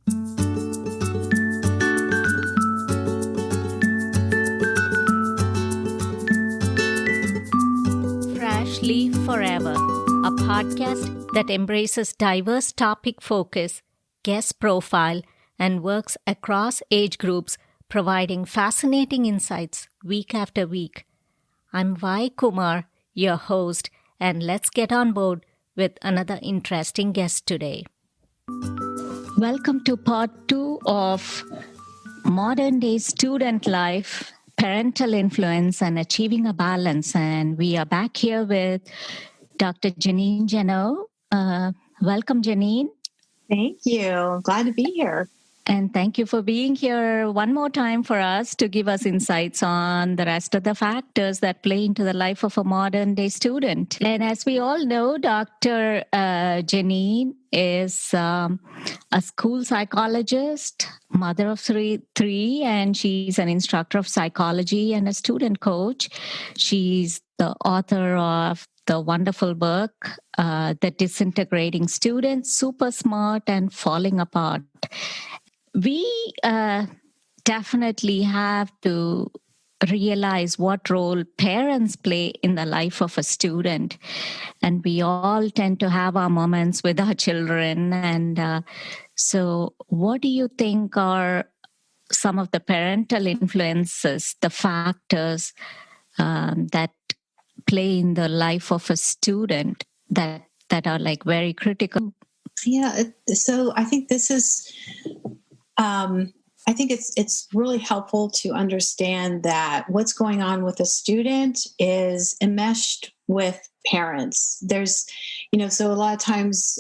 Freshly Forever, a podcast that embraces diverse topic focus, guest profile, and works across age groups, providing fascinating insights week after week. I'm Vai Kumar, your host, and let's get on board with another interesting guest today. Welcome to part 2 of Modern Day Student Life, Parental Influence, and Achieving a Balance. And we are back here with Dr.Jeannine Jannot. Welcome, Jeannine. Thank you. I'm glad to be here. And thank you for being here one more time for us to give us insights on the rest of the factors that play into the life of a modern day student. And as we all know, Dr. Jeannine is a school psychologist, mother of three, and she's an instructor of psychology and a student coach. She's the author of the wonderful book, The Disintegrating Student, Super Smart and Falling Apart. We definitely have to realize what role parents play in the life of a student. And we all tend to have our moments with our children. And so what do you think are some of the parental influences, the factors that play in the life of a student that are like very critical? Yeah. So I think this is... I think it's really helpful to understand that what's going on with a student is enmeshed with parents. There's, so a lot of times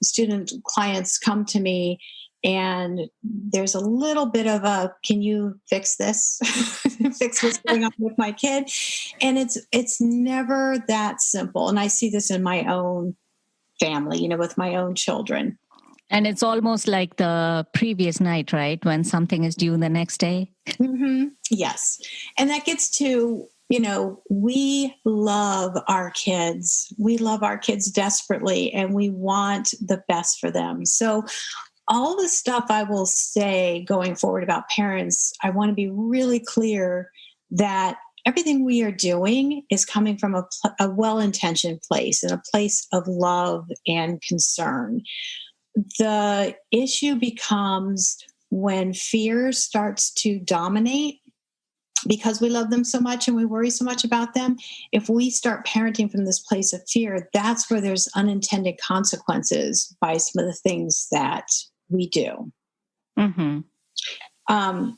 student clients come to me and there's a little bit of a, can you fix this? Fix what's going on with my kid? And it's never that simple. And I see this in my own family, with my own children. And it's almost like the previous night, right? When something is due the next day. Mm-hmm. Yes. And that gets to, we love our kids. We love our kids desperately, and we want the best for them. So all the stuff I will say going forward about parents, I want to be really clear that everything we are doing is coming from a well-intentioned place and a place of love and concern. The issue becomes when fear starts to dominate because we love them so much and we worry so much about them. If we start parenting from this place of fear, that's where there's unintended consequences by some of the things that we do. Mm-hmm.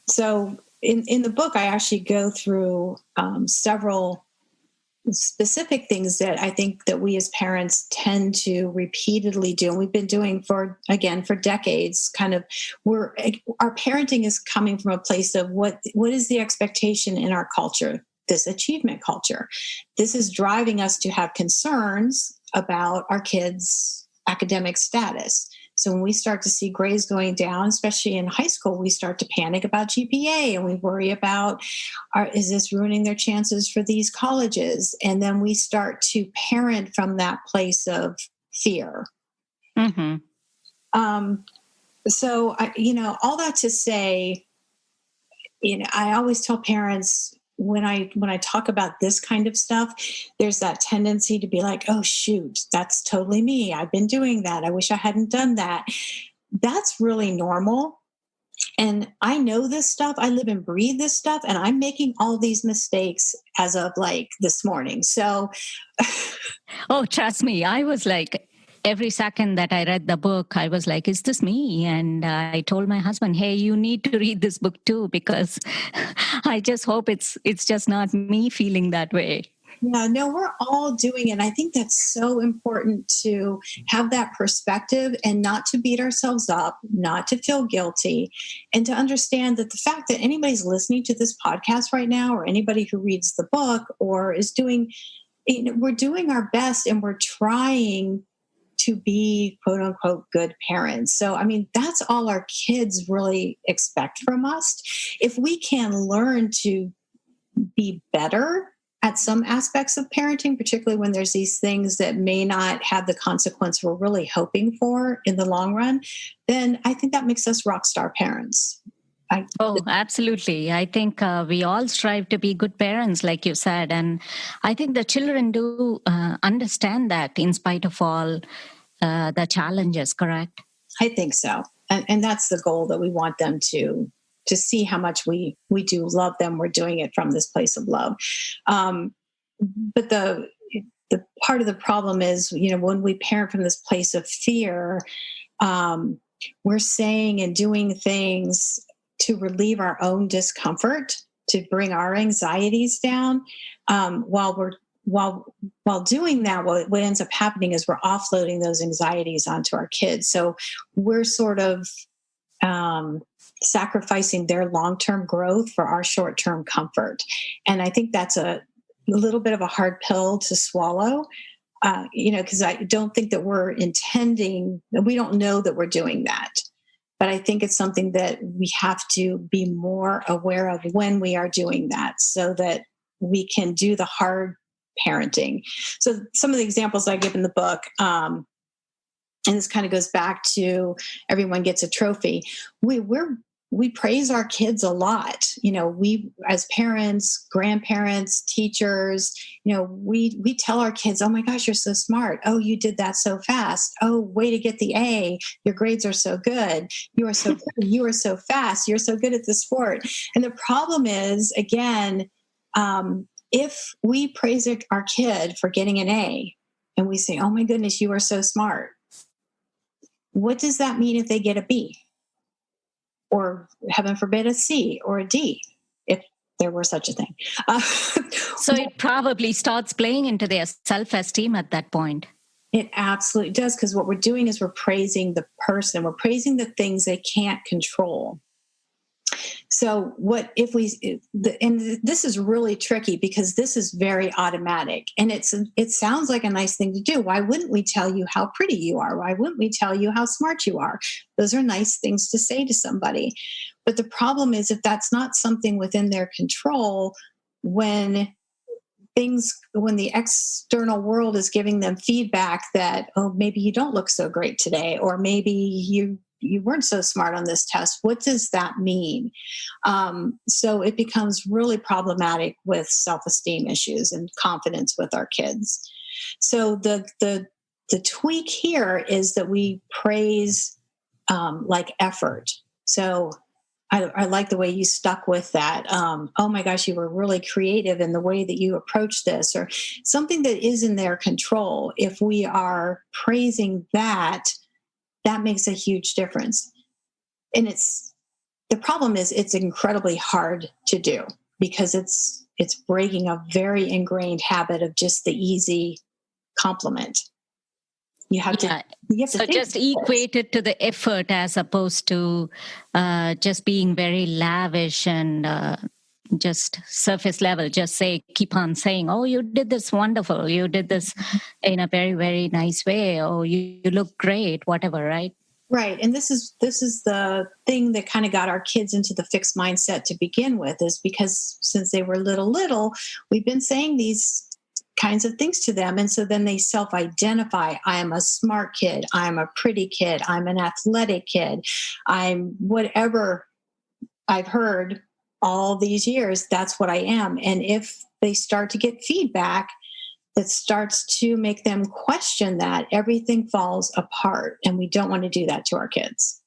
So in the book, I actually go through several specific things that I think that we as parents tend to repeatedly do. And we've been doing for decades, our parenting is coming from a place of what is the expectation in our culture, this achievement culture. This is driving us to have concerns about our kids' academic status. So when we start to see grades going down, especially in high school, we start to panic about GPA and we worry about, is this ruining their chances for these colleges? And then we start to parent from that place of fear. Mm-hmm. So, all that to say, I always tell parents, when I talk about this kind of stuff, there's that tendency to be like, oh, shoot, that's totally me. I've been doing that. I wish I hadn't done that. That's really normal. And I know this stuff. I live and breathe this stuff. And I'm making all these mistakes as of like this morning. So. Oh, trust me. I was like, every second that I read the book, I was like, is this me? And I told my husband, hey, you need to read this book too, because I just hope it's just not me feeling that way. Yeah, no, we're all doing it. I think that's so important to have that perspective and not to beat ourselves up, not to feel guilty, and to understand that the fact that anybody's listening to this podcast right now, or anybody who reads the book or is doing, we're doing our best and we're trying to be quote unquote good parents. So, that's all our kids really expect from us. If we can learn to be better at some aspects of parenting, particularly when there's these things that may not have the consequence we're really hoping for in the long run, then I think that makes us rock star parents. Oh, absolutely. I think we all strive to be good parents, like you said. And I think the children do understand that in spite of all the challenges, correct? I think so. And that's the goal, that we want them to see how much we do love them. We're doing it from this place of love. But the part of the problem is, when we parent from this place of fear, we're saying and doing things to relieve our own discomfort, to bring our anxieties down. While doing that, what ends up happening is we're offloading those anxieties onto our kids. So we're sort of sacrificing their long-term growth for our short-term comfort. And I think that's a little bit of a hard pill to swallow, because I don't think that we don't know that we're doing that. But I think it's something that we have to be more aware of when we are doing that, so that we can do the hard parenting. So some of the examples I give in the book, and this kind of goes back to everyone gets a trophy. We praise our kids a lot. We, as parents, grandparents, teachers, we tell our kids, "Oh my gosh, you're so smart. Oh, you did that so fast. Oh, way to get the A. Your grades are so good. You are so good. You are so fast. You're so good at the sport." And the problem is, again, if we praise our kid for getting an A and we say, "Oh my goodness, you are so smart," what does that mean if they get a B? Or, heaven forbid, a C or a D, if there were such a thing. So it probably starts playing into their self-esteem at that point. It absolutely does, because what we're doing is we're praising the person. We're praising the things they can't control. So what if and this is really tricky, because this is very automatic, and it sounds like a nice thing to do. Why wouldn't we tell you how pretty you are? Why wouldn't we tell you how smart you are? Those are nice things to say to somebody. But the problem is, if that's not something within their control, when the external world is giving them feedback that, "Oh, maybe you don't look so great today," or "Maybe you weren't so smart on this test," what does that mean? So it becomes really problematic with self-esteem issues and confidence with our kids. So the tweak here is that we praise like effort. So I like the way you stuck with that. "Oh my gosh, you were really creative in the way that you approached this," or something that is in their control. If we are praising that makes a huge difference. And the problem is, it's incredibly hard to do, because it's breaking a very ingrained habit of just the easy compliment. You have to just equate it to the effort, as opposed to just being very lavish and just surface level. Just keep on saying, "Oh, you did this wonderful. You did this in a very, very nice way. Oh, you look great," whatever, right? Right. And this is the thing that kind of got our kids into the fixed mindset to begin with, is because since they were little, we've been saying these kinds of things to them. And so then they self-identify. "I am a smart kid. I'm a pretty kid. I'm an athletic kid. I'm whatever I've heard all these years. That's what I am." And if they start to get feedback that starts to make them question that, everything falls apart. And we don't want to do that to our kids.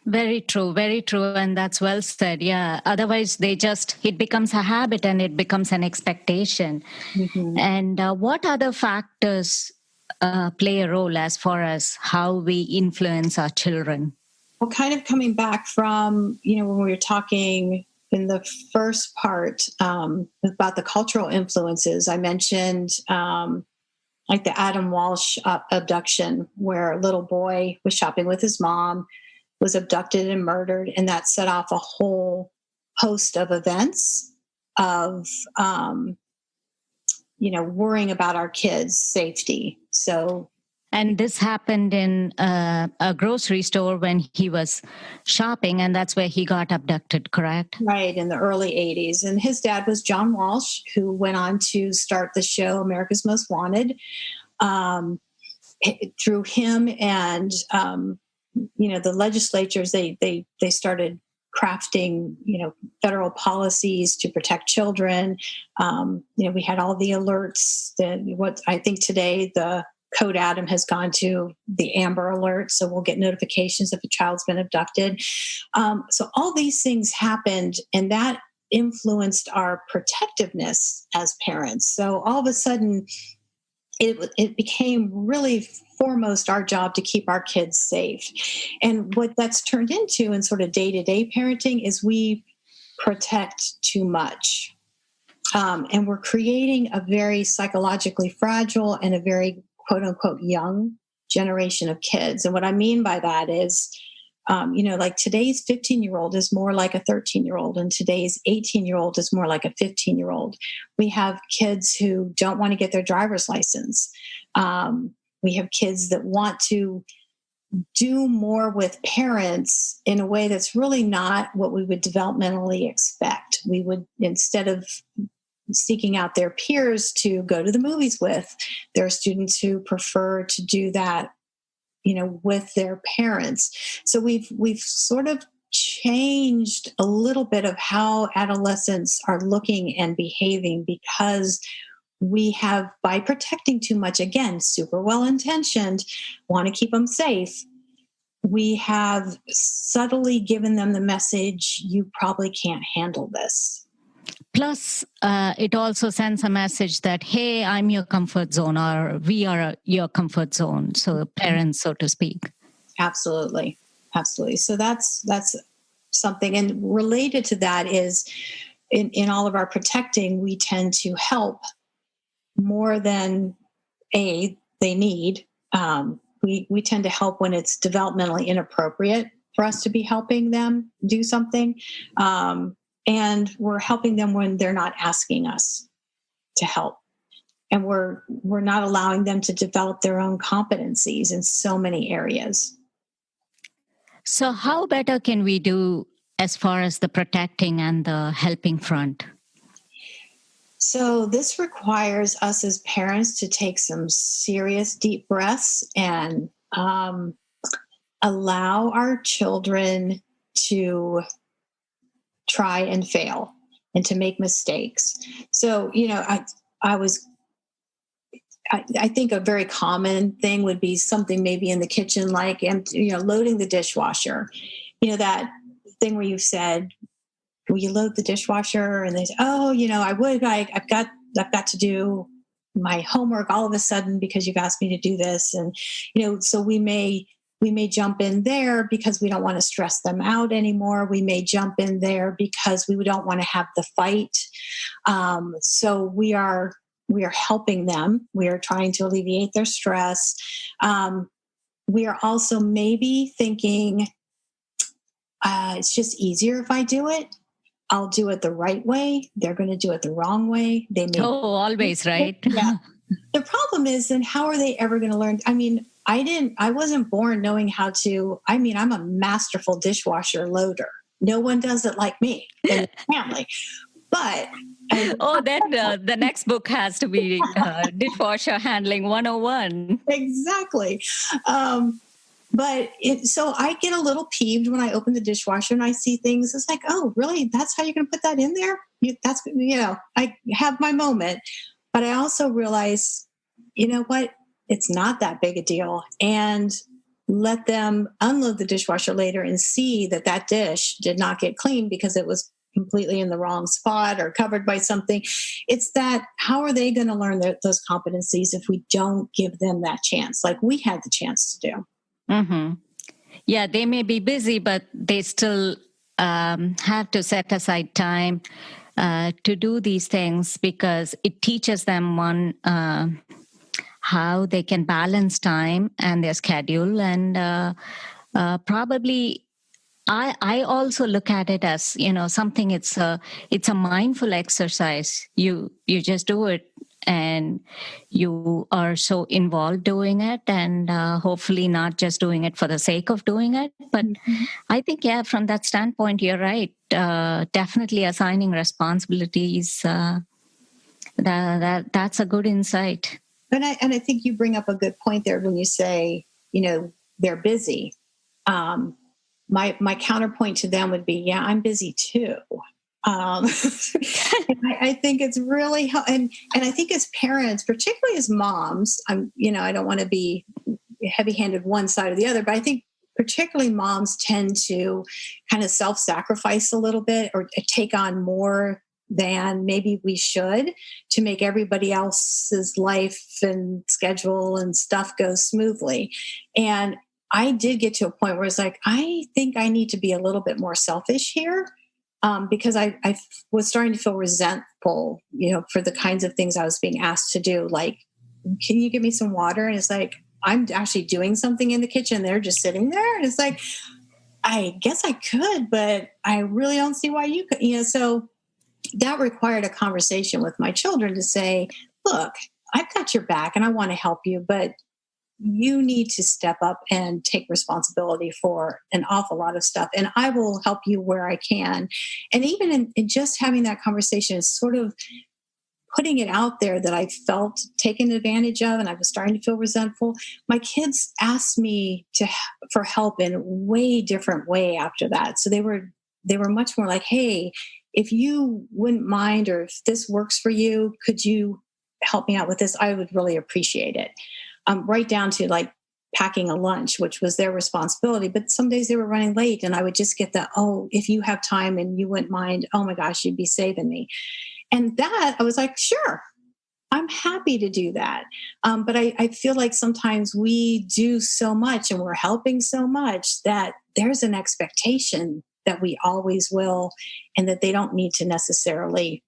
Very true, very true. And that's well said. Yeah. Otherwise, it becomes a habit and it becomes an expectation. Mm-hmm. And what other factors play a role as far as how we influence our children? Well, kind of coming back from, when we were talking in the first part about the cultural influences, I mentioned like the Adam Walsh abduction, where a little boy was shopping with his mom, was abducted and murdered, and that set off a whole host of events of worrying about our kids' safety. So And this happened in a grocery store when he was shopping, and that's where he got abducted, correct? Right, in the early 80s. And his dad was John Walsh, who went on to start the show America's Most Wanted. Through him and, the legislatures, they started crafting, federal policies to protect children. We had all the alerts that what I think today the Code Adam has gone to the Amber Alert. So we'll get notifications if a child's been abducted. So all these things happened, and that influenced our protectiveness as parents. So all of a sudden, it became really foremost our job to keep our kids safe. And what that's turned into in sort of day-to-day parenting is we protect too much. And we're creating a very psychologically fragile and a very quote unquote young generation of kids. And what I mean by that is, like today's 15-year-old is more like a 13-year-old, and today's 18-year-old is more like a 15-year-old. We have kids who don't want to get their driver's license. We have kids that want to do more with parents in a way that's really not what we would developmentally expect. We would, instead of seeking out their peers to go to the movies with, there are students who prefer to do that, with their parents. So we've sort of changed a little bit of how adolescents are looking and behaving, because we have, by protecting too much, again, super well-intentioned, want to keep them safe, we have subtly given them the message, you probably can't handle this. Plus, it also sends a message that, hey, I'm your comfort zone, or we are your comfort zone. So parents, so to speak. Absolutely. Absolutely. So that's something. And related to that is in all of our protecting, we tend to help more than they need. We tend to help when it's developmentally inappropriate for us to be helping them do something. And we're helping them when they're not asking us to help. And we're not allowing them to develop their own competencies in so many areas. So how better can we do as far as the protecting and the helping front? So this requires us as parents to take some serious deep breaths and allow our children to try and fail and to make mistakes. So, I think a very common thing would be something maybe in the kitchen, like, loading the dishwasher. That thing where you've said, will you load the dishwasher? And they say, oh, I would, I've got to do my homework all of a sudden because you've asked me to do this. And, so we may jump in there because we don't want to stress them out anymore. We may jump in there because we don't want to have the fight. So we are helping them. We are trying to alleviate their stress. We are also maybe thinking, it's just easier if I do it. I'll do it the right way. They're going to do it the wrong way. They may always, right? Yeah. The problem is, then how are they ever going to learn? I mean, I wasn't born knowing how to, I'm a masterful dishwasher loader. No one does it like me in the family. But then the next book has to be Dishwasher Handling 101. Exactly. So I get a little peeved when I open the dishwasher and I see things. It's like, oh, really? That's how you're going to put that in there? I have my moment. But I also realize, you know what? It's not that big a deal. And let them unload the dishwasher later and see that dish did not get cleaned because it was completely in the wrong spot or covered by something. It's that, how are they going to learn those competencies if we don't give them that chance, like we had the chance to do? Mm-hmm. Yeah, they may be busy, but they still have to set aside time to do these things, because it teaches them how they can balance time and their schedule. And probably I also look at it as, something, it's a mindful exercise. You just do it and you are so involved doing it, and hopefully not just doing it for the sake of doing it. But I think, yeah, from that standpoint, you're right. Definitely assigning responsibilities, that's a good insight. And I think you bring up a good point there when you say, they're busy. My counterpoint to them would be, yeah, I'm busy too. I think it's really, and I think as parents, particularly as moms, I don't want to be heavy-handed one side or the other, but I think particularly moms tend to kind of self-sacrifice a little bit or take on more than maybe we should to make everybody else's life and schedule and stuff go smoothly. And I did get to a point where it's like, I think I need to be a little bit more selfish here. Because I was starting to feel resentful, for the kinds of things I was being asked to do. Like, can you give me some water? And it's like, I'm actually doing something in the kitchen. They're just sitting there. And it's like, I guess I could, but I really don't see why you could, so that required a conversation with my children to say, look, I've got your back and I want to help you, but you need to step up and take responsibility for an awful lot of stuff. And I will help you where I can. And even in just having that conversation is sort of putting it out there that I felt taken advantage of and I was starting to feel resentful. My kids asked me for help in a way different way after that. So they were much more like, hey, if you wouldn't mind, or if this works for you, could you help me out with this? I would really appreciate it. Right down to like packing a lunch, which was their responsibility. But some days they were running late and I would just get if you have time and you wouldn't mind, oh my gosh, you'd be saving me. And that I was like, sure, I'm happy to do that. But I feel like sometimes we do so much and we're helping so much that there's an expectation that we always will, and that they don't need to necessarily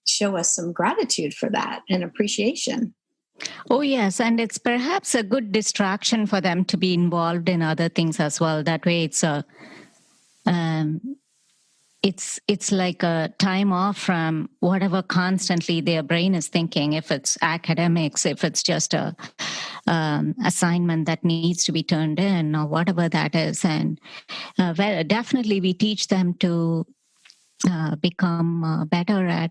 show us some gratitude for that and appreciation. Oh, yes. And it's perhaps a good distraction for them to be involved in other things as well. That way it's like a time off from whatever constantly their brain is thinking, if it's academics, if it's just a assignment that needs to be turned in or whatever that is. And definitely we teach them to become better at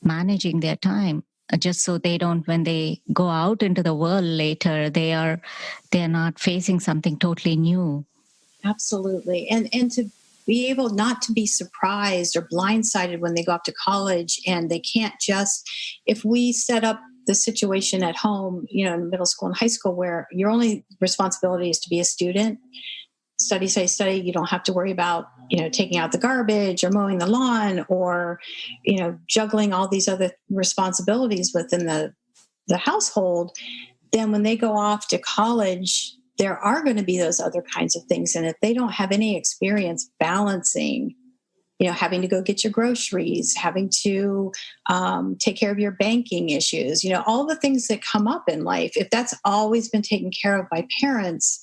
managing their time, just so they don't, when they go out into the world later, they're not facing something totally new. Absolutely. And to be able not to be surprised or blindsided when they go up to college, and they can't just, if we set up the situation at home, in middle school and high school, where your only responsibility is to be a student, study, you don't have to worry about, taking out the garbage or mowing the lawn or, juggling all these other responsibilities within the household. Then when they go off to college, there are going to be those other kinds of things. And if they don't have any experience balancing, having to go get your groceries, having to take care of your banking issues, all the things that come up in life, if that's always been taken care of by parents,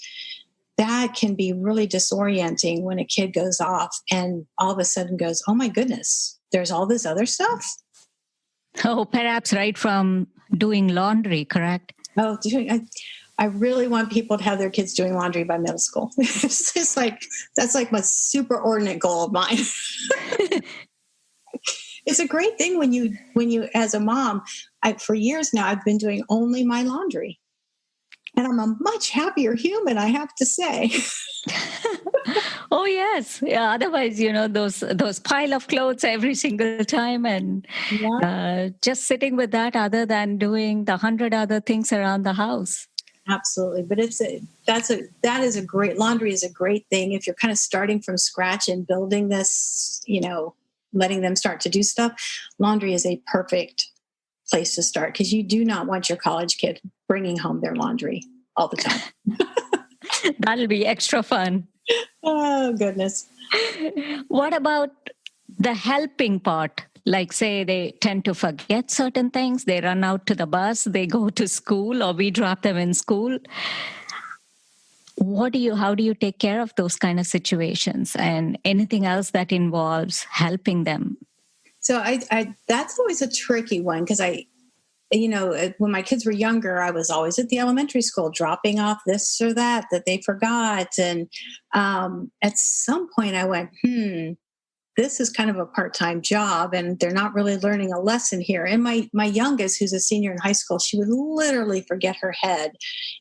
that can be really disorienting when a kid goes off and all of a sudden goes, oh my goodness, there's all this other stuff. Oh, perhaps right from doing laundry, correct? Oh, I really want people to have their kids doing laundry by middle school. It's just that's like my superordinate goal of mine. It's a great thing when you, as a mom, for years now, I've been doing only my laundry. And I'm a much happier human, I have to say. Oh, yes. Yeah, otherwise, those pile of clothes every single time, and just sitting with that other than doing the 100 other things around the house. Absolutely. But laundry is a great thing. If you're kind of starting from scratch and building this, letting them start to do stuff, laundry is a perfect place to start, because you do not want your college kid bringing home their laundry all the time. That'll be extra fun. Oh, goodness. What about the helping part? Like, say they tend to forget certain things, they run out to the bus, they go to school, or we drop them in school. How do you take care of those kind of situations and anything else that involves helping them? So I that's always a tricky one, because when my kids were younger, I was always at the elementary school dropping off this or that they forgot. And at some point I went, this is kind of a part-time job and they're not really learning a lesson here. And my youngest, who's a senior in high school, she would literally forget her head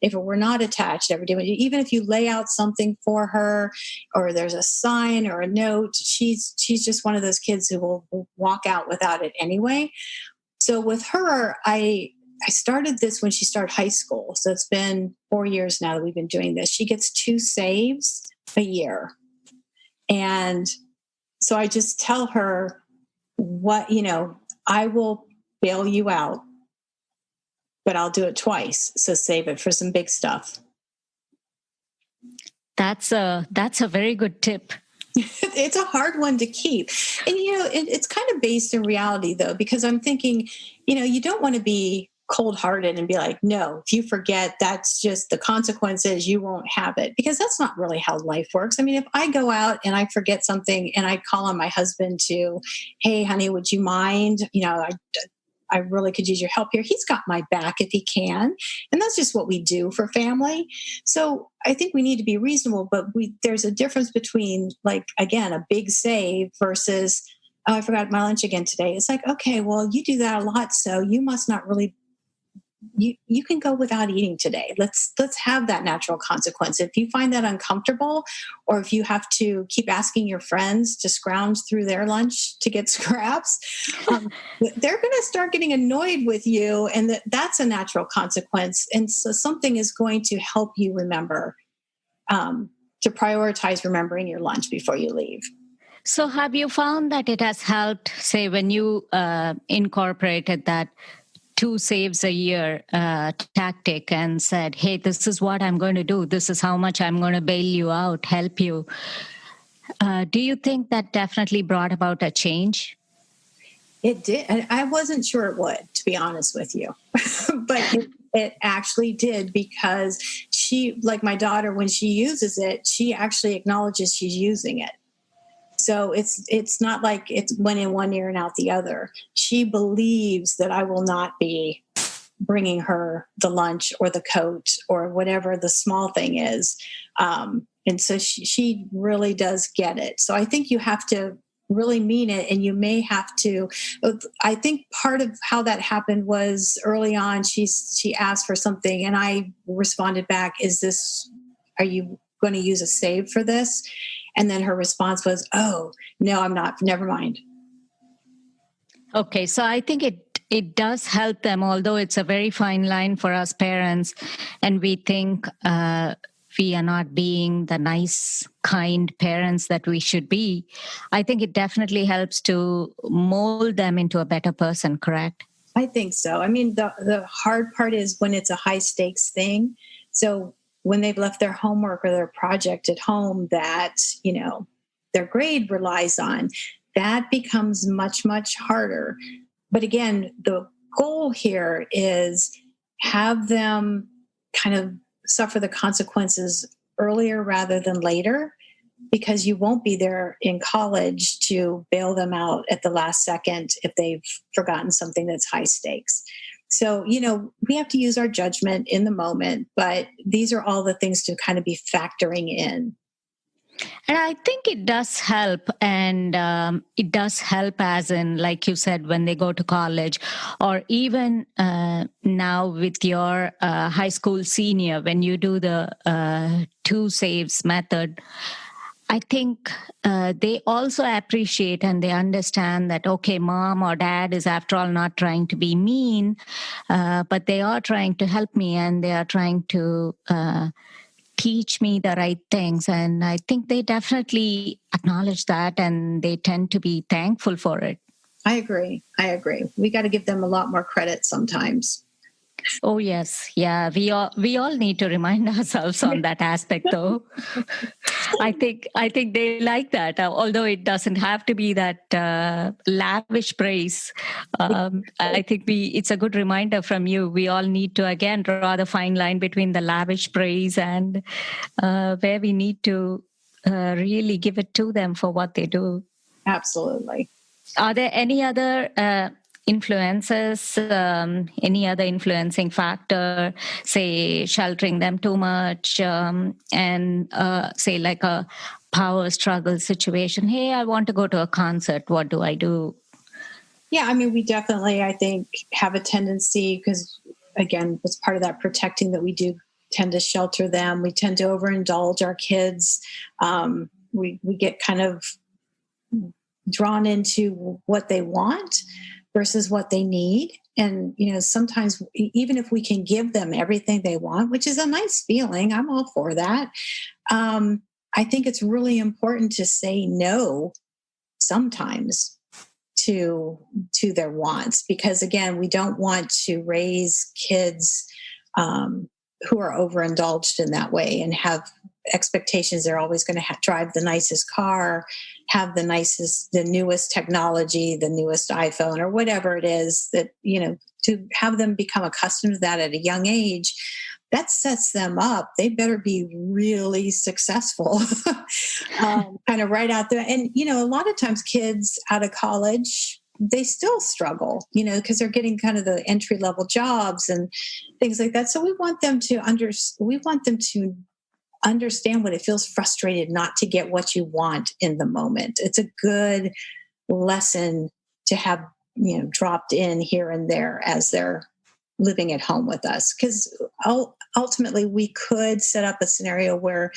if it were not attached every day. Even if you lay out something for her or there's a sign or a note, she's just one of those kids who will walk out without it anyway. So with her, I started this when she started high school. So it's been 4 years now that we've been doing this. She gets 2 saves a year. And so I just tell her I will bail you out, but I'll do it twice. So save it for some big stuff. That's a very good tip. It's a hard one to keep. And, it's kind of based in reality, though, because I'm thinking, you don't want to be cold-hearted and be like, no, if you forget, that's just the consequences, you won't have it, because that's not really how life works. I mean, if I go out and I forget something and I call on my husband to, hey, honey, would you mind? I really could use your help here. He's got my back if he can. And that's just what we do for family. So I think we need to be reasonable, but there's a difference between, like, again, a big save versus, oh, I forgot my lunch again today. It's like, okay, well, you do that a lot, so you must not really, you can go without eating today. Let's have that natural consequence. If you find that uncomfortable, or if you have to keep asking your friends to scrounge through their lunch to get scraps, they're going to start getting annoyed with you, and that's a natural consequence. And so something is going to help you remember to prioritize remembering your lunch before you leave. So have you found that it has helped, say, when you incorporated that 2 saves a year tactic and said, hey, this is what I'm going to do. This is how much I'm going to bail you out, help you. Do you think that definitely brought about a change? It did. And I wasn't sure it would, to be honest with you. But it actually did, because she, like my daughter, when she uses it, she actually acknowledges she's using it. So it's not like it's went in one ear and out the other. She believes that I will not be bringing her the lunch or the coat or whatever the small thing is. And so she really does get it. So I think you have to really mean it, and you may have to. I think part of how that happened was early on, she asked for something and I responded back, are you going to use a save for this? And then her response was, oh, no, I'm not. Never mind. Okay, so I think it does help them, although it's a very fine line for us parents, and we think we are not being the nice, kind parents that we should be. I think it definitely helps to mold them into a better person, correct? I think so. I mean, the hard part is when it's a high stakes thing. So when they've left their homework or their project at home that, their grade relies on, that becomes much, much harder. But again, the goal here is have them kind of suffer the consequences earlier rather than later, because you won't be there in college to bail them out at the last second if they've forgotten something that's high stakes. So, we have to use our judgment in the moment, but these are all the things to kind of be factoring in. And I think it does help. And it does help as in, like you said, when they go to college, or even now with your high school senior, when you do the 2 saves method, I think they also appreciate and they understand that, okay, mom or dad is after all not trying to be mean, but they are trying to help me and they are trying to teach me the right things. And I think they definitely acknowledge that and they tend to be thankful for it. I agree. We got to give them a lot more credit sometimes. Oh, yes. Yeah, we all need to remind ourselves on that aspect, though. I think they like that, although it doesn't have to be that lavish praise. I think it's a good reminder from you. We all need to, again, draw the fine line between the lavish praise and where we need to really give it to them for what they do. Absolutely. Are there any other influences, any other influencing factor, say sheltering them too much, and say like a power struggle situation. Hey, I want to go to a concert. What do I do? Yeah, I mean, we definitely, I think, have a tendency because, again, it's part of that protecting that we do tend to shelter them. We tend to overindulge our kids. We get kind of drawn into what they want versus what they need. And, sometimes even if we can give them everything they want, which is a nice feeling, I'm all for that. I think it's really important to say no sometimes to their wants, because again, we don't want to raise kids who are overindulged in that way and have expectations they're always going to drive the nicest car, have the newest technology, the newest iPhone, or whatever it is that, to have them become accustomed to that at a young age. That sets them up. They better be really successful, kind of right out there. And, a lot of times kids out of college, they still struggle, because they're getting kind of the entry level jobs and things like that. So we want them to understand what it feels frustrated not to get what you want in the moment. It's a good lesson to have, dropped in here and there as they're living at home with us, because ultimately we could set up a scenario where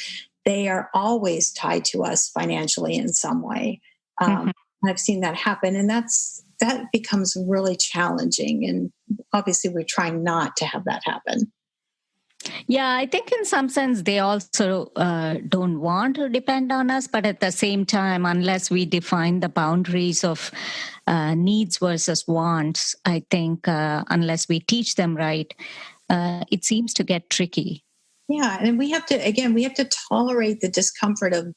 they are always tied to us financially in some way. I've seen that happen, and that becomes really challenging. And obviously we're trying not to have that happen. Yeah, I think in some sense they also don't want to depend on us, but at the same time, unless we define the boundaries of needs versus wants, I think unless we teach them right, it seems to get tricky. Yeah, and we have to tolerate the discomfort of,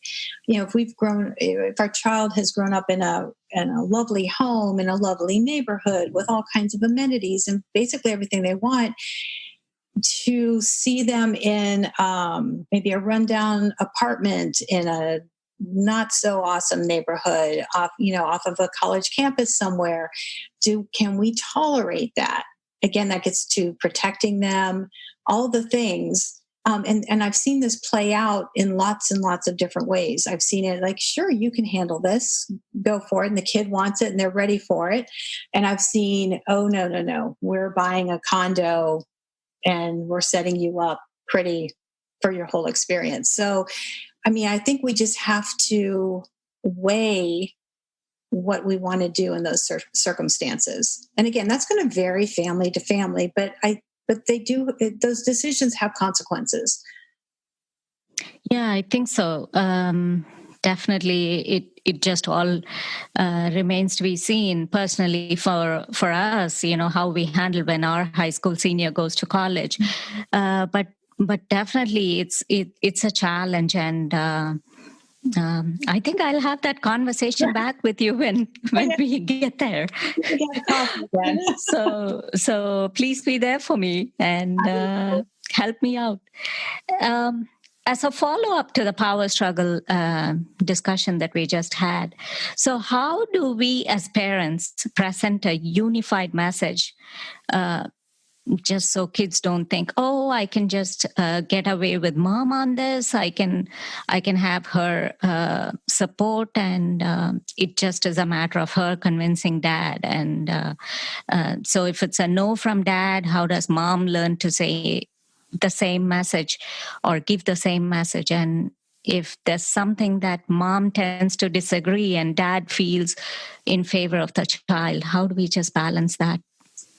if our child has grown up in a lovely home, in a lovely neighborhood with all kinds of amenities and basically everything they want, to see them in maybe a rundown apartment in a not so awesome neighborhood off of a college campus somewhere. Can we tolerate that? Again, that gets to protecting them, all the things. And I've seen this play out in lots and lots of different ways. I've seen it like, sure, you can handle this, go for it. And the kid wants it and they're ready for it. And I've seen, oh, no, we're buying a condo and we're setting you up pretty for your whole experience. So, I mean, I think we just have to weigh what we want to do in those circumstances. And again, that's going to vary family to family, but those decisions have consequences. Yeah, I think so. Definitely, it just all remains to be seen. Personally, for us, how we handle when our high school senior goes to college. But definitely, it's a challenge, and I think I'll have that conversation back with you when we get there. So please be there for me and help me out. As a follow-up to the power struggle discussion that we just had, so how do we as parents present a unified message just so kids don't think, oh, I can just get away with mom on this. I can have her support, and it just is a matter of her convincing dad. And so if it's a no from dad, how does mom learn to say the same message or give the same message? And if there's something that mom tends to disagree and dad feels in favor of the child, how do we just balance that?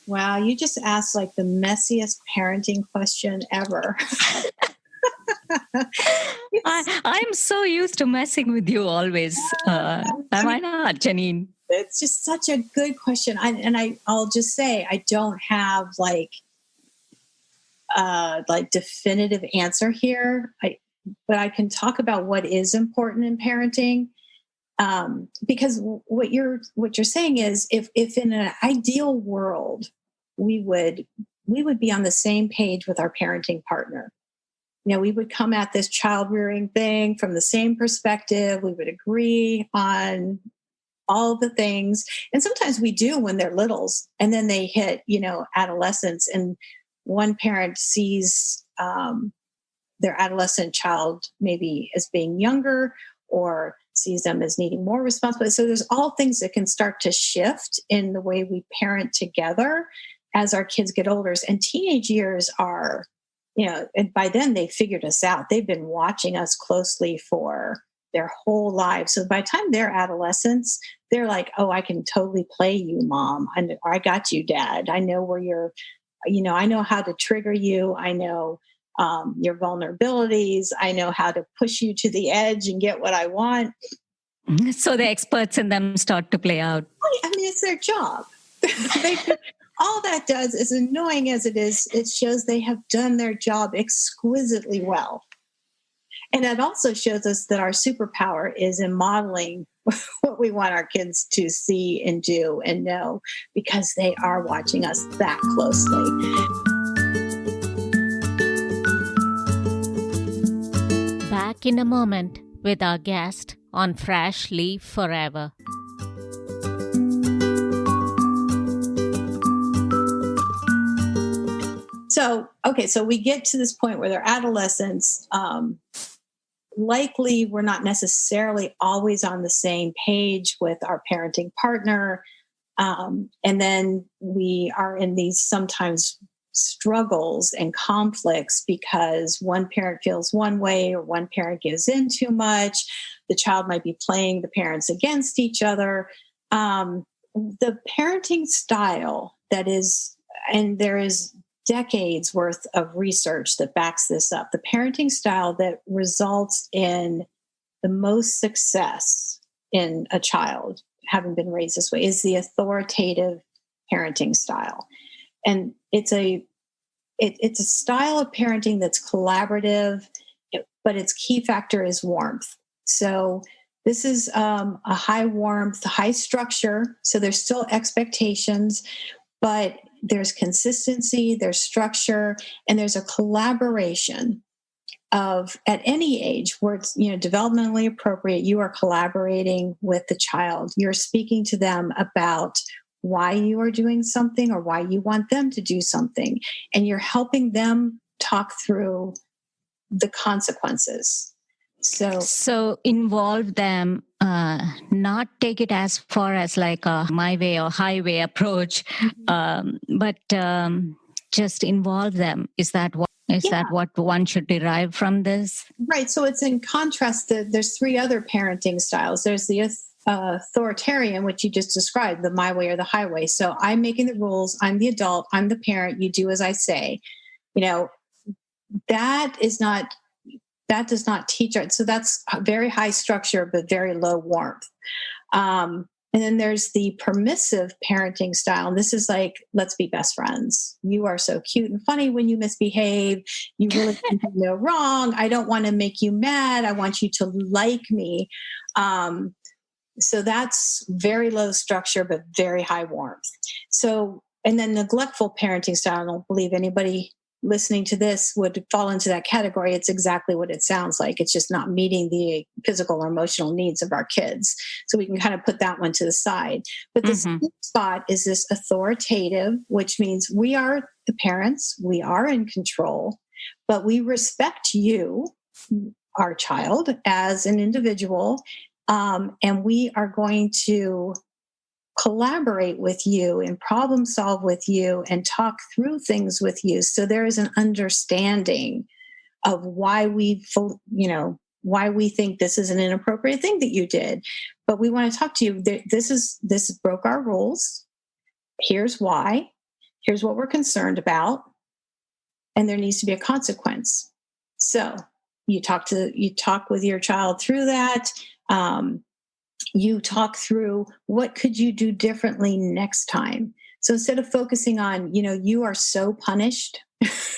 Wow, you just asked like the messiest parenting question ever. I'm so used to messing with you always. Am I not, Jannine? It's just such a good question. I'll just say I don't have like definitive answer here. But I can talk about what is important in parenting. Because what you're saying is if in an ideal world we would be on the same page with our parenting partner. We would come at this child rearing thing from the same perspective. We would agree on all the things. And sometimes we do when they're littles, and then they hit, adolescence, and one parent sees their adolescent child maybe as being younger, or sees them as needing more responsibility. So there's all things that can start to shift in the way we parent together as our kids get older. And teenage years are, and by then they figured us out. They've been watching us closely for their whole lives. So by the time they're adolescents, they're like, oh, I can totally play you, mom. Or I got you, dad. I know where you're, I know how to trigger you. I know your vulnerabilities. I know how to push you to the edge and get what I want. So the experts in them start to play out. I mean, it's their job. All that does, as annoying as it is, it shows they have done their job exquisitely well. And that also shows us that our superpower is in modeling what we want our kids to see and do and know, because they are watching us that closely. Back in a moment with our guest on Fresh Leaf Forever. So we get to this point where they're adolescents. Likely we're not necessarily always on the same page with our parenting partner. And then we are in these sometimes struggles and conflicts because one parent feels one way or one parent gives in too much. The child might be playing the parents against each other. The parenting style that is, and there is decades worth of research that backs this up, the parenting style that results in the most success in a child having been raised this way is the authoritative parenting style. And it's a style of parenting that's collaborative, but its key factor is warmth. So this is a high warmth, high structure. So there's still expectations, but there's consistency, there's structure, and there's a collaboration of, at any age where it's developmentally appropriate, you are collaborating with the child. You're speaking to them about why you are doing something or why you want them to do something, and you're helping them talk through the consequences. So involve them, not take it as far as like a my way or highway approach, but just involve them. Is that what one should derive from this? Right. So it's in contrast that there's three other parenting styles. There's the authoritarian, which you just described, the my way or the highway. So I'm making the rules. I'm the adult. I'm the parent. You do as I say. That does not teach it. So that's very high structure, but very low warmth. And then there's the permissive parenting style. And this is like, let's be best friends. You are so cute and funny when you misbehave. You really think you know wrong. I don't want to make you mad. I want you to like me. So that's very low structure, but very high warmth. So, and then neglectful parenting style. I don't believe anybody listening to this would fall into that category. It's exactly what it sounds like. It's just not meeting the physical or emotional needs of our kids. So we can kind of put that one to the side. But the sweet spot is this authoritative, which means we are the parents, we are in control, but we respect you, our child, as an individual, and we are going to collaborate with you and problem solve with you and talk through things with you. So there is an understanding of why we think this is an inappropriate thing that you did. But we want to talk to you. This broke our rules. Here's why. Here's what we're concerned about. And there needs to be a consequence. So you talk with your child through that. You talk through what could you do differently next time. So instead of focusing on, you are so punished,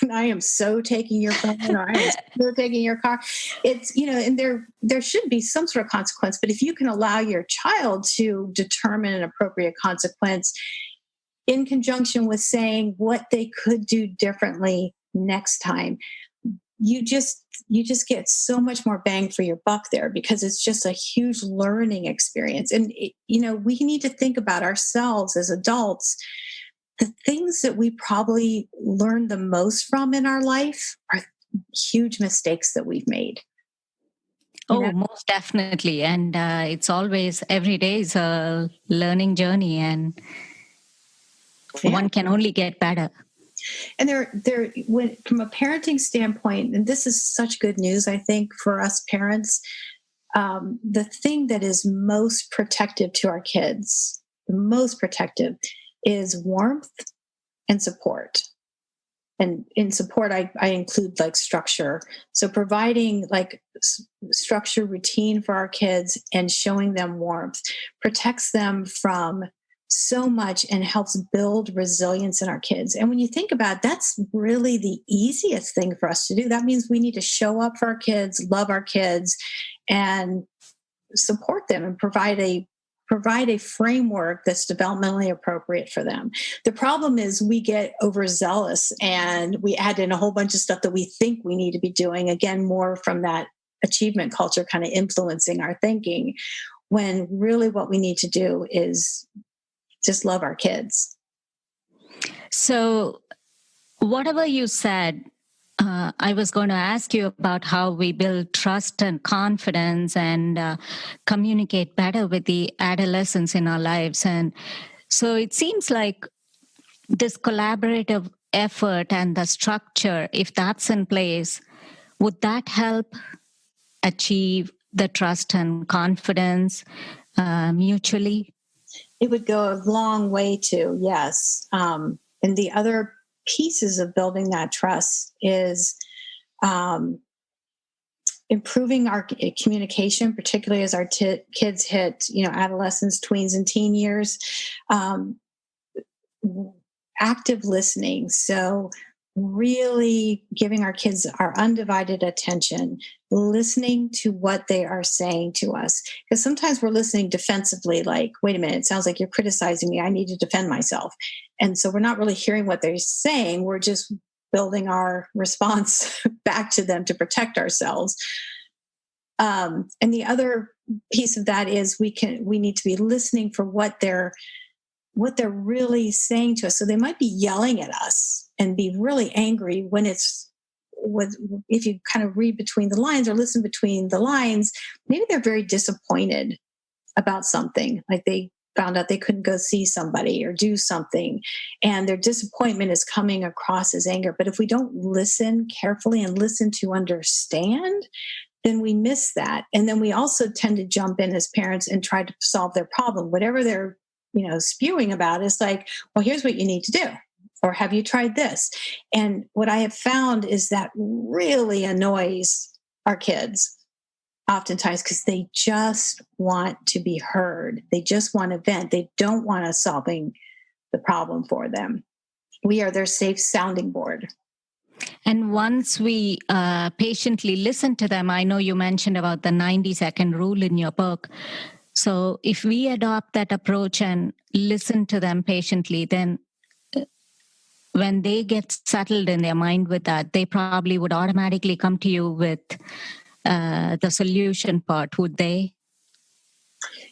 I am so taking your phone, or I am so taking your car. It's, and there should be some sort of consequence. But if you can allow your child to determine an appropriate consequence in conjunction with saying what they could do differently next time, you just get so much more bang for your buck there, because it's just a huge learning experience. And we need to think about ourselves as adults. The things that we probably learn the most from in our life are huge mistakes that we've made. Oh, most definitely. And it's always, every day is a learning journey, and one can only get better. And from a parenting standpoint, and this is such good news, I think, for us parents, the thing that is most protective to our kids, the most protective, is warmth and support. And in support, I include like structure. So providing like structure, routine for our kids and showing them warmth protects them from so much and helps build resilience in our kids. And when you think about it, that's really the easiest thing for us to do. That means we need to show up for our kids, love our kids, and support them and provide a framework that's developmentally appropriate for them. The problem is we get overzealous and we add in a whole bunch of stuff that we think we need to be doing, again, more from that achievement culture kind of influencing our thinking, when really what we need to do is just love our kids. So whatever you said, I was going to ask you about how we build trust and confidence and communicate better with the adolescents in our lives. And so it seems like this collaborative effort and the structure, if that's in place, would that help achieve the trust and confidence mutually? It would go a long way too, yes. And the other pieces of building that trust is improving our communication, particularly as our kids hit, adolescence, tweens, and teen years. Active listening. So really giving our kids our undivided attention, listening to what they are saying to us. Because sometimes we're listening defensively, like, wait a minute, it sounds like you're criticizing me. I need to defend myself. And so we're not really hearing what they're saying. We're just building our response back to them to protect ourselves. And the other piece of that is we need to be listening for what they're really saying to us. So they might be yelling at us and be really angry if you kind of read between the lines or listen between the lines, maybe they're very disappointed about something. Like they found out they couldn't go see somebody or do something, and their disappointment is coming across as anger. But if we don't listen carefully and listen to understand, then we miss that. And then we also tend to jump in as parents and try to solve their problem. Whatever they're spewing about is like, well, here's what you need to do. Or have you tried this? And what I have found is that really annoys our kids oftentimes, because they just want to be heard. They just want to vent. They don't want us solving the problem for them. We are their safe sounding board. And once we patiently listen to them, I know you mentioned about the 90-second rule in your book. So if we adopt that approach and listen to them patiently, then when they get settled in their mind with that, they probably would automatically come to you with the solution part, would they?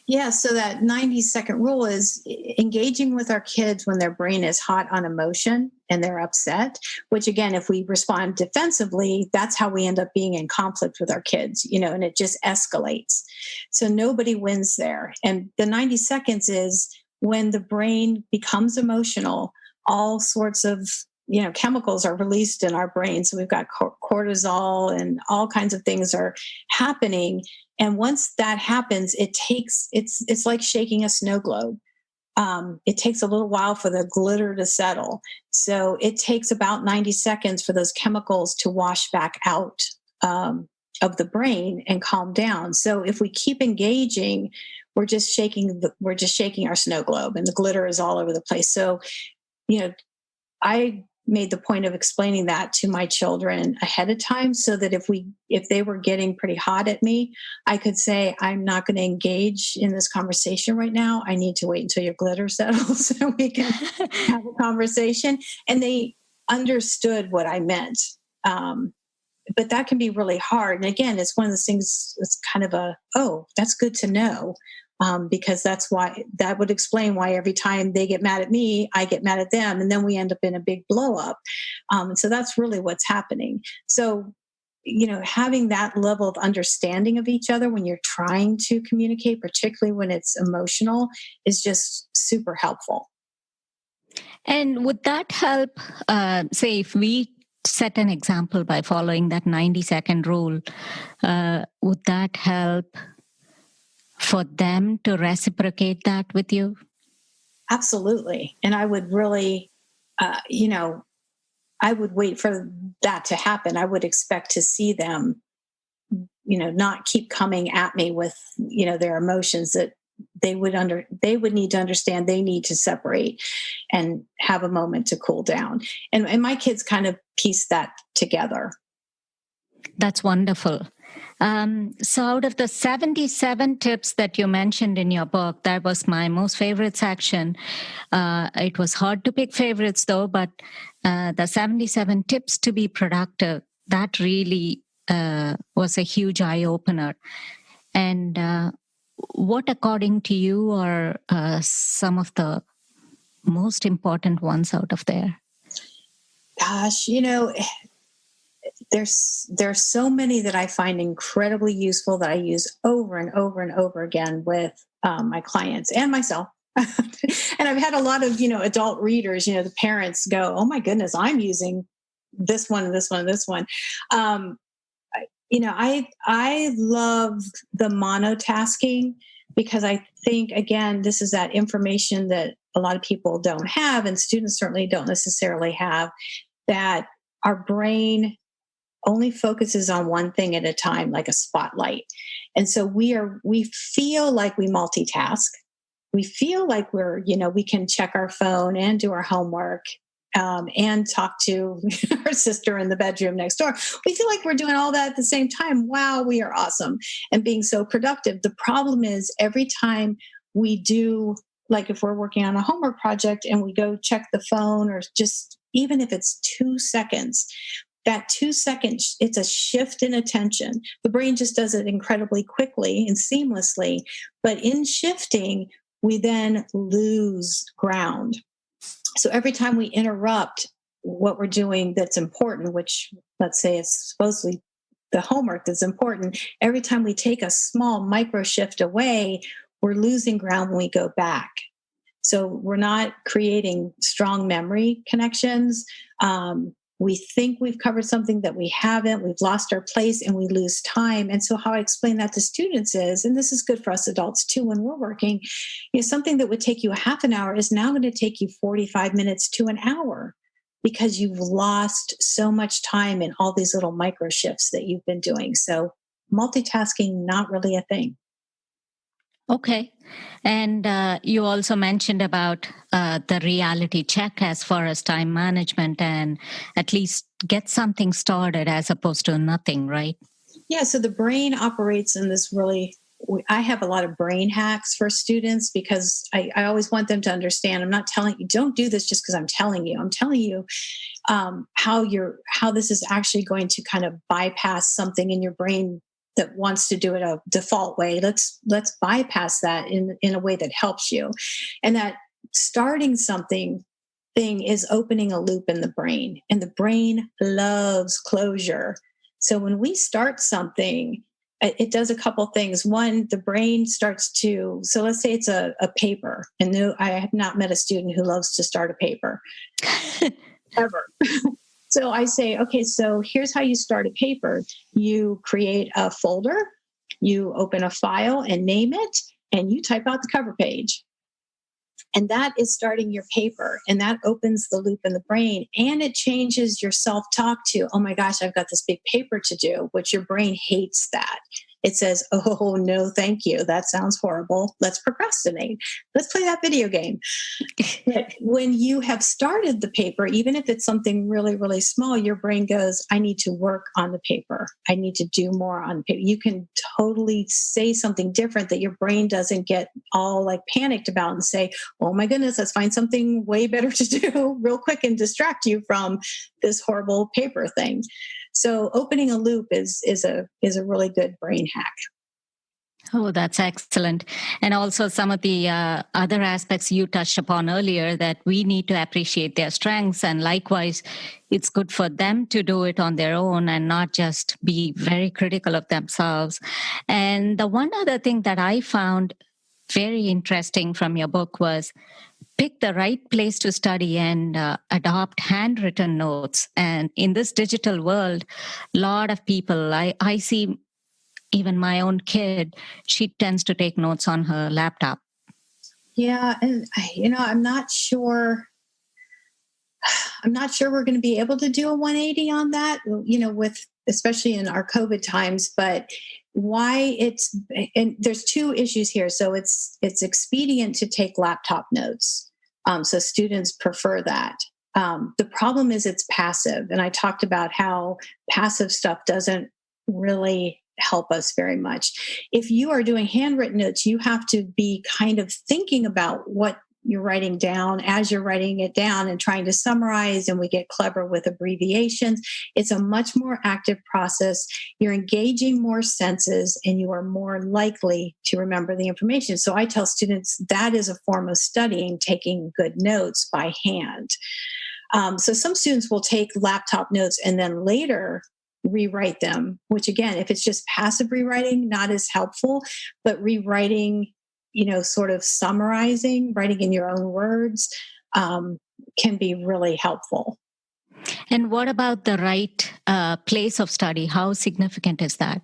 Yeah, so that 90-second rule is engaging with our kids when their brain is hot on emotion and they're upset, which again, if we respond defensively, that's how we end up being in conflict with our kids, and it just escalates. So nobody wins there. And the 90 seconds is when the brain becomes emotional, all sorts of chemicals are released in our brain. So we've got cortisol and all kinds of things are happening. And once that happens, it's like shaking a snow globe. It takes a little while for the glitter to settle. So it takes about 90 seconds for those chemicals to wash back out of the brain and calm down. So if we keep engaging, we're just shaking our snow globe, and the glitter is all over the place. So, I made the point of explaining that to my children ahead of time, so that if they were getting pretty hot at me, I could say, I'm not going to engage in this conversation right now. I need to wait until your glitter settles so we can have a conversation. And they understood what I meant. but that can be really hard. And again, it's one of those things, it's kind of oh, that's good to know. Because that would explain why every time they get mad at me, I get mad at them. And then we end up in a big blow up. And so that's really what's happening. So, having that level of understanding of each other when you're trying to communicate, particularly when it's emotional, is just super helpful. And would that help, say, if we set an example by following that 90-second rule, would that help for them to reciprocate that with you? Absolutely. And I would really, I would wait for that to happen. I would expect to see them, not keep coming at me with, their emotions, that they would need to understand they need to separate and have a moment to cool down. And my kids kind of piece that together. That's wonderful. So out of the 77 tips that you mentioned in your book, that was my most favorite section. It was hard to pick favorites though, but the 77 tips to be productive, that really was a huge eye-opener. And what, according to you, are some of the most important ones out of there? Gosh, there's so many that I find incredibly useful that I use over and over and over again with my clients and myself. And I've had a lot of, adult readers, the parents go, oh my goodness, I'm using this one, this one, this one. I love the monotasking because I think, again, this is that information that a lot of people don't have, and students certainly don't necessarily have, that our brain only focuses on one thing at a time, like a spotlight. And so we feel like we multitask. We feel like we can check our phone and do our homework and talk to our sister in the bedroom next door. We feel like we're doing all that at the same time. Wow, we are awesome and being so productive. The problem is every time we do, like if we're working on a homework project and we go check the phone, or just even if it's 2 seconds, that 2 seconds, it's a shift in attention. The brain just does it incredibly quickly and seamlessly. But in shifting, we then lose ground. So every time we interrupt what we're doing that's important, which let's say it's supposedly the homework that's important, every time we take a small micro shift away, we're losing ground when we go back. So we're not creating strong memory connections. We think we've covered something that we haven't. We've lost our place and we lose time. And so how I explain that to students is, and this is good for us adults too when we're working, something that would take you a half an hour is now going to take you 45 minutes to an hour because you've lost so much time in all these little micro shifts that you've been doing. So multitasking, not really a thing. Okay. And you also mentioned about the reality check as far as time management, and at least get something started as opposed to nothing, right? Yeah. So the brain operates in this I have a lot of brain hacks for students because I always want them to understand. I'm not telling you, don't do this just because I'm telling you. I'm telling you how this is actually going to kind of bypass something in your brain that wants to do it a default way. Let's bypass that in a way that helps you. And that starting something thing is opening a loop in the brain, and the brain loves closure. So when we start something, it does a couple things. One, the brain starts to, so let's say it's a paper, and I have not met a student who loves to start a paper ever. So I say, okay, so here's how you start a paper. You create a folder, you open a file and name it, and you type out the cover page. And that is starting your paper. And that opens the loop in the brain. And it changes your self-talk to, oh my gosh, I've got this big paper to do, which your brain hates that. It says, oh, no, thank you. That sounds horrible. Let's procrastinate. Let's play that video game. But when you have started the paper, even if it's something really, really small, your brain goes, I need to work on the paper. I need to do more on the paper. You can totally say something different that your brain doesn't get all like panicked about and say, oh my goodness, let's find something way better to do real quick and distract you from this horrible paper thing. So opening a loop is a really good brain hack. Oh, that's excellent. And also some of the other aspects you touched upon earlier, that we need to appreciate their strengths. And likewise, it's good for them to do it on their own and not just be very critical of themselves. And the one other thing that I found very interesting from your book was pick the right place to study and adopt handwritten notes. And in this digital world, a lot of people, I see even my own kid, she tends to take notes on her laptop. Yeah. And, I'm not sure we're going to be able to do a 180 on that, with, especially in our COVID times, but and there's two issues here. So it's expedient to take laptop notes. So students prefer that. The problem is it's passive. And I talked about how passive stuff doesn't really help us very much. If you are doing handwritten notes, you have to be kind of thinking about what you're writing down as you're writing it down and trying to summarize, and we get clever with abbreviations. It's a much more active process. You're engaging more senses and you are more likely to remember the information. So I tell students that is a form of studying, taking good notes by hand. So some students will take laptop notes and then later rewrite them, which again, if it's just passive rewriting, not as helpful, but rewriting, sort of summarizing, writing in your own words, can be really helpful. And what about the right place of study? How significant is that?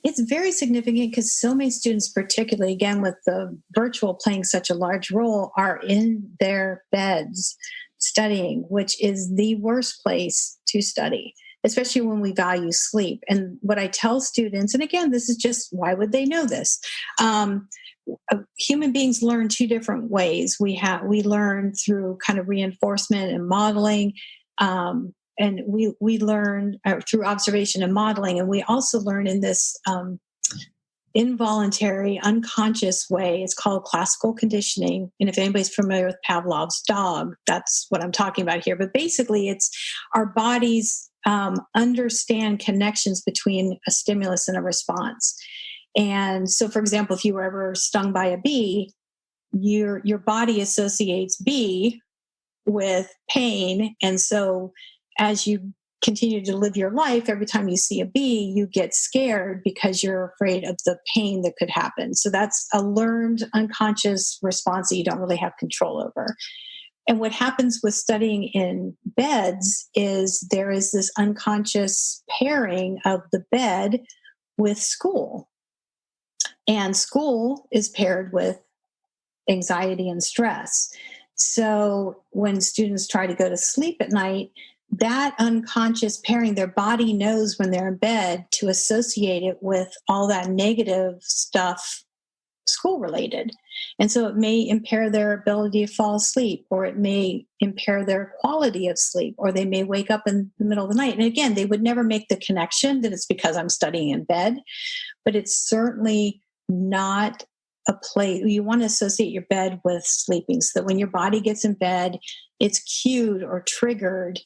It's very significant because so many students, particularly again with the virtual playing such a large role, are in their beds studying, which is the worst place to study, especially when we value sleep. And what I tell students, and again, this is just, why would they know this? Human beings learn two different ways. We learn through kind of reinforcement and modeling, and we learn through observation and modeling, and we also learn in this involuntary, unconscious way. It's called classical conditioning. And if anybody's familiar with Pavlov's dog, that's what I'm talking about here. But basically, it's our bodies understand connections between a stimulus and a response. And so, for example, if you were ever stung by a bee, your body associates bee with pain. And so as you continue to live your life, every time you see a bee, you get scared because you're afraid of the pain that could happen. So that's a learned unconscious response that you don't really have control over. And what happens with studying in beds is there is this unconscious pairing of the bed with school. And school is paired with anxiety and stress. So when students try to go to sleep at night, that unconscious pairing, their body knows when they're in bed to associate it with all that negative stuff, school related. And so it may impair their ability to fall asleep, or it may impair their quality of sleep, or they may wake up in the middle of the night. And again, they would never make the connection that it's because I'm studying in bed, but it's certainly not a place. You want to associate your bed with sleeping so that when your body gets in bed, it's cued or triggered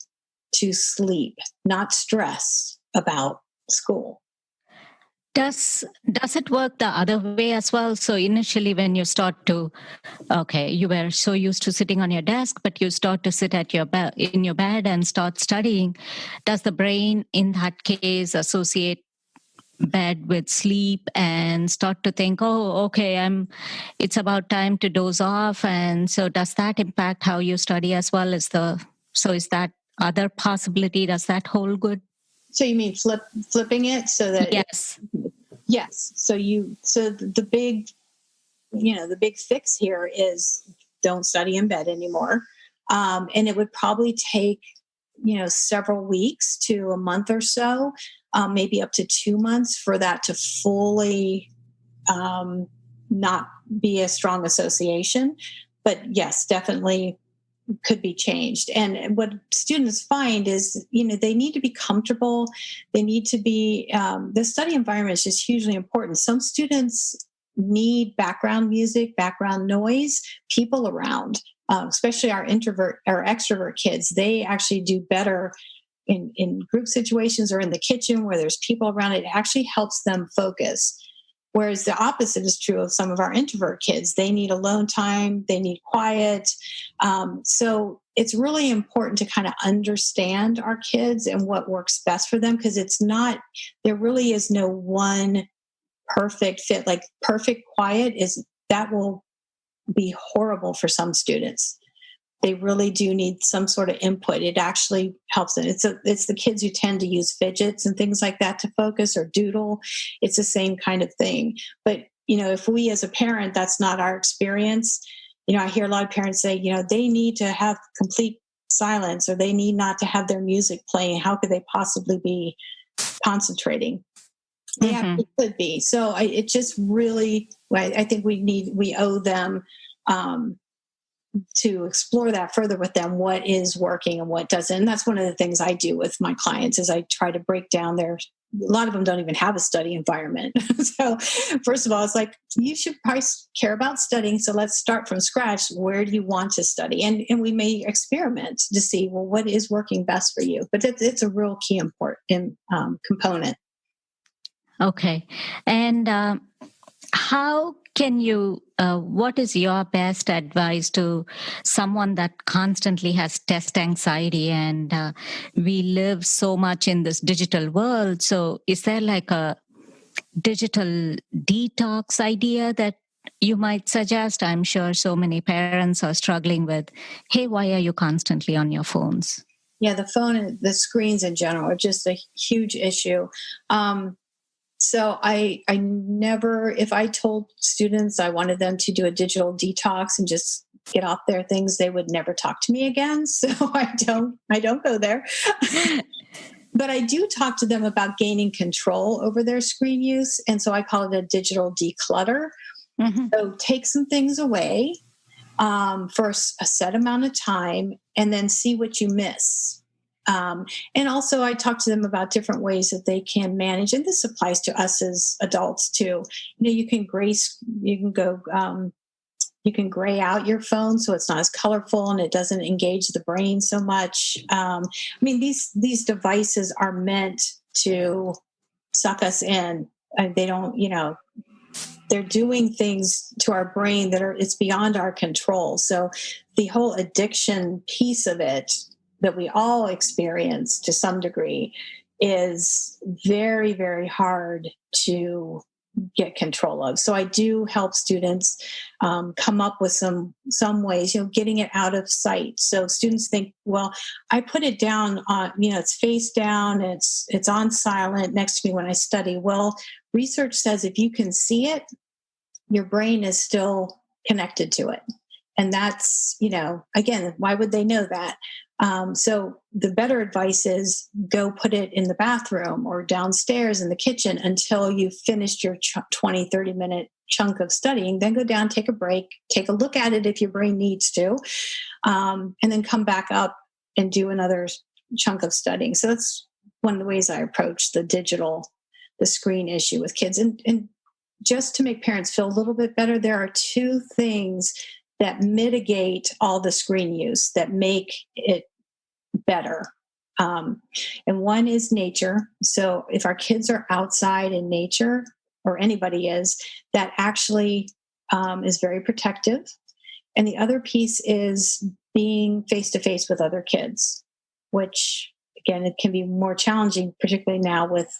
to sleep, not stress about school. Does it work the other way as well? So initially when you start to, you were so used to sitting on your desk, but you start to sit at in your bed and start studying. Does the brain in that case associate bed with sleep and start to think, it's about time to doze off? And so does that impact how you study as well? Is that other possibility? Does that hold good? So you mean flipping it so that yes. Yes. So the big, the big fix here is don't study in bed anymore. And it would probably take, several weeks to a month or so, maybe up to 2 months for that to fully not be a strong association. But yes, definitely could be changed. And what students find is, they need to be comfortable. They need to be, the study environment is just hugely important. Some students need background music, background noise, people around, especially our introvert or extrovert kids. They actually do better in group situations or in the kitchen where there's people around, it actually helps them focus. Whereas the opposite is true of some of our introvert kids. They need alone time, they need quiet. So it's really important to kind of understand our kids and what works best for them, because there really is no one perfect fit. Like perfect quiet that will be horrible for some students. They really do need some sort of input. It actually helps them. It's the kids who tend to use fidgets and things like that to focus, or doodle. It's the same kind of thing. But, if we as a parent, that's not our experience. I hear a lot of parents say, they need to have complete silence, or they need not to have their music playing. How could they possibly be concentrating? They actually could be. So it just really, I think we owe them to explore that further with them, what is working and what doesn't. And that's one of the things I do with my clients, is I try to break down a lot of them don't even have a study environment. So first of all, it's like, you should probably care about studying. So let's start from scratch. Where do you want to study? And we may experiment to see, well, what is working best for you? But it's a real key important component. Okay. And how can you, what is your best advice to someone that constantly has test anxiety? And we live so much in this digital world. So is there like a digital detox idea that you might suggest? I'm sure so many parents are struggling with, hey, why are you constantly on your phones? Yeah, the phone and the screens in general are just a huge issue. So I never, if I told students I wanted them to do a digital detox and just get off their things, they would never talk to me again. So I don't go there. But I do talk to them about gaining control over their screen use. And so I call it a digital declutter. So take some things away for a set amount of time, and then see what you miss. And also I talk to them about different ways that they can manage, and this applies to us as adults too. You can gray out your phone so it's not as colorful and it doesn't engage the brain so much. These devices are meant to suck us in. They don't, they're doing things to our brain it's beyond our control. So the whole addiction piece of it that we all experience to some degree is very, very hard to get control of. So I do help students come up with some ways, getting it out of sight. So students think, well, I put it down on, it's face down, it's on silent next to me when I study. Well, research says if you can see it, your brain is still connected to it. And that's, again, why would they know that? So the better advice is go put it in the bathroom or downstairs in the kitchen until you've finished your 20, 30-minute chunk of studying. Then go down, take a break, take a look at it if your brain needs to, and then come back up and do another chunk of studying. So that's one of the ways I approach the screen issue with kids. And just to make parents feel a little bit better, there are two things that mitigate all the screen use, that make it better. And one is nature. So if our kids are outside in nature, or anybody is, that actually is very protective. And the other piece is being face-to-face with other kids, which, again, it can be more challenging, particularly now with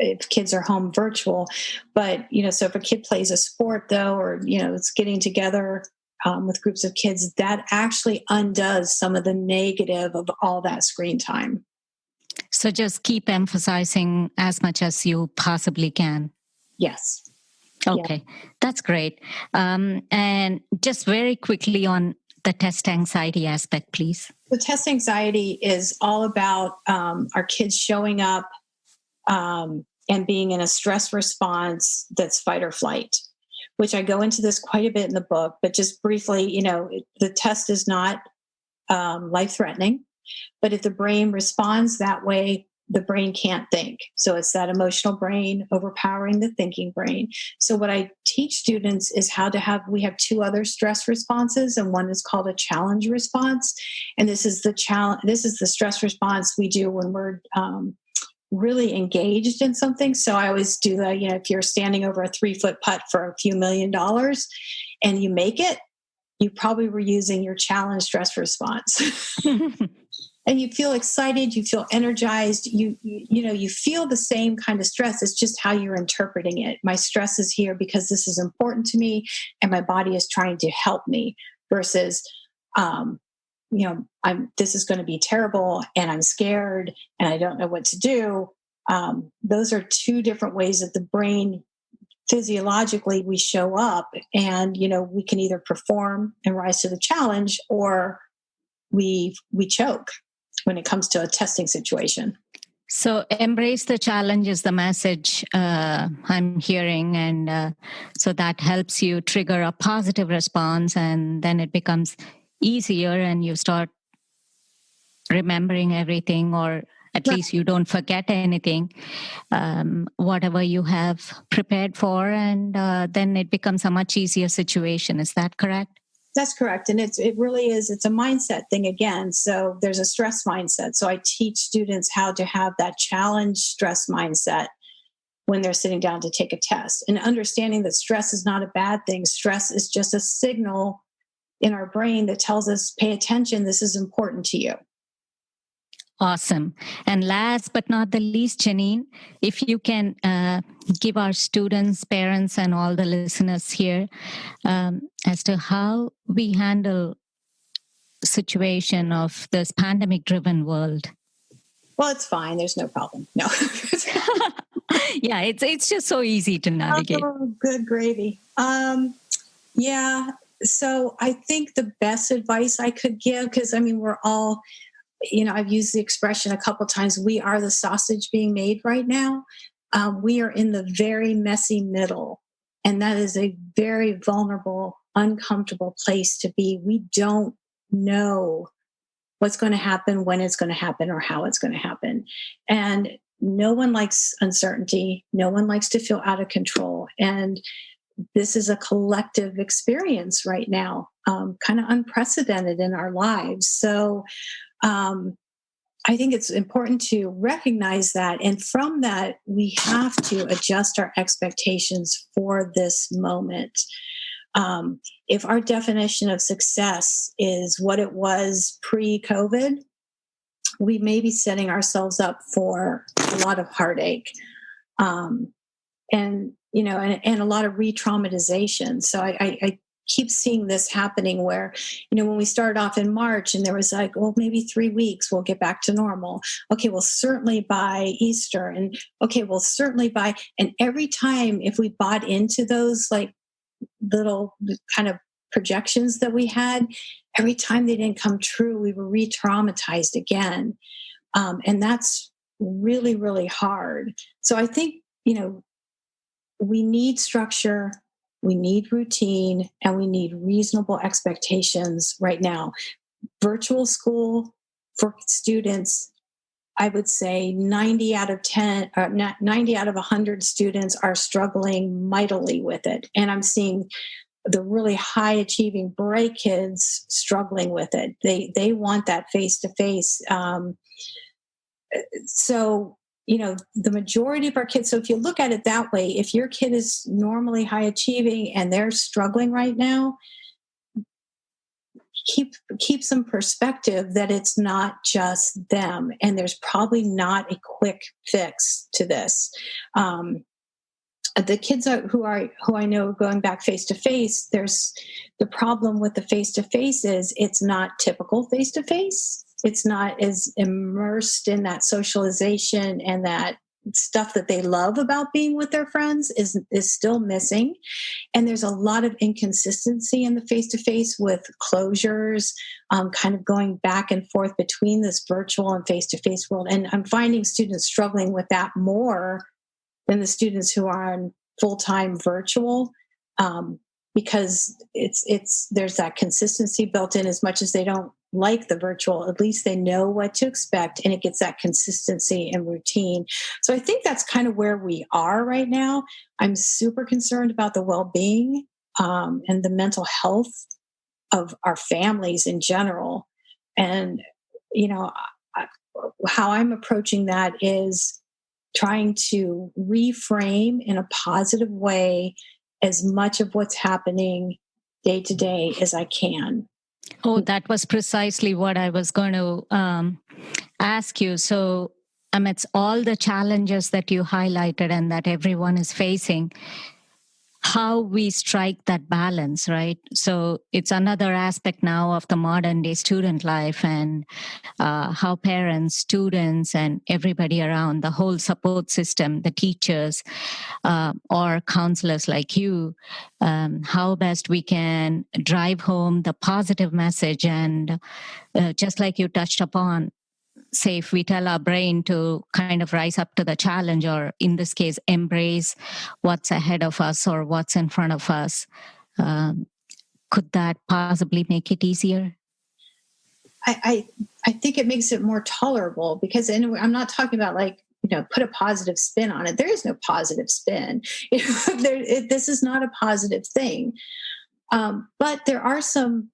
if kids are home virtual. But, so if a kid plays a sport, though, or, it's getting together with groups of kids, that actually undoes some of the negative of all that screen time. So just keep emphasizing as much as you possibly can. Yes. Okay, yeah. That's great. And just very quickly on the test anxiety aspect, please. The test anxiety is all about our kids showing up and being in a stress response that's fight or flight, which I go into this quite a bit in the book. But just briefly, the test is not life-threatening. But if the brain responds that way, the brain can't think. So it's that emotional brain overpowering the thinking brain. So what I teach students is how to have, we have two other stress responses, and one is called a challenge response. And this is the challenge, this is the stress response we do when we're really engaged in something. So I always do that, if you're standing over a 3-foot putt for a few $1 million and you make it, you probably were using your challenge stress response. And you feel excited, you feel energized, you feel the same kind of stress. It's just how you're interpreting it. My stress is here because this is important to me and my body is trying to help me, versus this is going to be terrible and I'm scared and I don't know what to do. Those are two different ways that the brain physiologically we show up, and we can either perform and rise to the challenge, or we choke when it comes to a testing situation. So embrace the challenge is the message I'm hearing. And so that helps you trigger a positive response, and then it becomes easier and you start remembering everything, or at least you don't forget anything, whatever you have prepared for. And then it becomes a much easier situation. Is that correct? That's correct. And it really is, it's a mindset thing again. So there's a stress mindset. So I teach students how to have that challenge stress mindset when they're sitting down to take a test, and understanding that stress is not a bad thing. Stress is just a signal in our brain that tells us, pay attention, this is important to you. Awesome. And last but not the least, Jannine, if you can give our students, parents, and all the listeners here as to how we handle situation of this pandemic-driven world. Well, it's fine. There's no problem. No. Yeah, it's just so easy to navigate. Oh, good gravy. Yeah. So I think the best advice I could give, because we're all, I've used the expression a couple of times, we are the sausage being made right now. We are in the very messy middle, and that is a very vulnerable, uncomfortable place to be. We don't know what's going to happen, when it's going to happen, or how it's going to happen. And no one likes uncertainty. No one likes to feel out of control. And this is a collective experience right now, kind of unprecedented in our lives. So I think it's important to recognize that. And from that, we have to adjust our expectations for this moment. If our definition of success is what it was pre-COVID, we may be setting ourselves up for a lot of heartache, and a lot of re-traumatization. So I keep seeing this happening where, when we started off in March and there was like, well, maybe 3 weeks we'll get back to normal. Okay, well, certainly by Easter. And okay, well, certainly by, and every time if we bought into those like little kind of projections that we had, every time they didn't come true, we were re-traumatized again. And that's really, really hard. So I think, we need structure, we need routine, and we need reasonable expectations right now. Virtual school for students, I would say 90 out of 100 students are struggling mightily with it. And I'm seeing the really high achieving bright kids struggling with it. They want that face-to-face. So, the majority of our kids, so if you look at it that way, if your kid is normally high achieving and they're struggling right now, keep some perspective that it's not just them, and there's probably not a quick fix to this. The kids who I know going back face to face, there's the problem with the face to face is it's not typical face to face. It's not as immersed in that socialization, and that stuff that they love about being with their friends is still missing. And there's a lot of inconsistency in the face-to-face with closures, kind of going back and forth between this virtual and face-to-face world. And I'm finding students struggling with that more than the students who are on full-time virtual, because there's that consistency built in, as much as they don't like the virtual, at least they know what to expect, and it gets that consistency and routine. So I think that's kind of where we are right now. I'm super concerned about the well-being and the mental health of our families in general. And, you know, how I'm approaching that is trying to reframe in a positive way as much of what's happening day to day as I can. Oh, that was precisely what I was going to ask you. So, amidst all the challenges that you highlighted and that everyone is facing, how we strike that balance, right? So it's another aspect now of the modern day student life, and how parents, students, and everybody around, the whole support system, the teachers or counselors like you, how best we can drive home the positive message. And just like you touched upon, say if we tell our brain to kind of rise up to the challenge, or in this case embrace what's ahead of us or what's in front of us, could that possibly make it easier? I think it makes it more tolerable, because anyway, I'm not talking about like, put a positive spin on it. There is no positive spin. This is not a positive thing. But there are some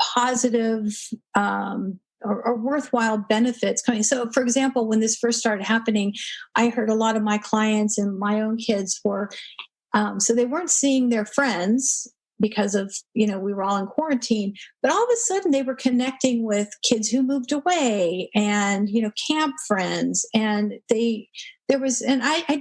positive or worthwhile benefits coming. So, for example, when this first started happening, I heard a lot of my clients and my own kids were, so they weren't seeing their friends because of, we were all in quarantine, but all of a sudden they were connecting with kids who moved away and, camp friends. And I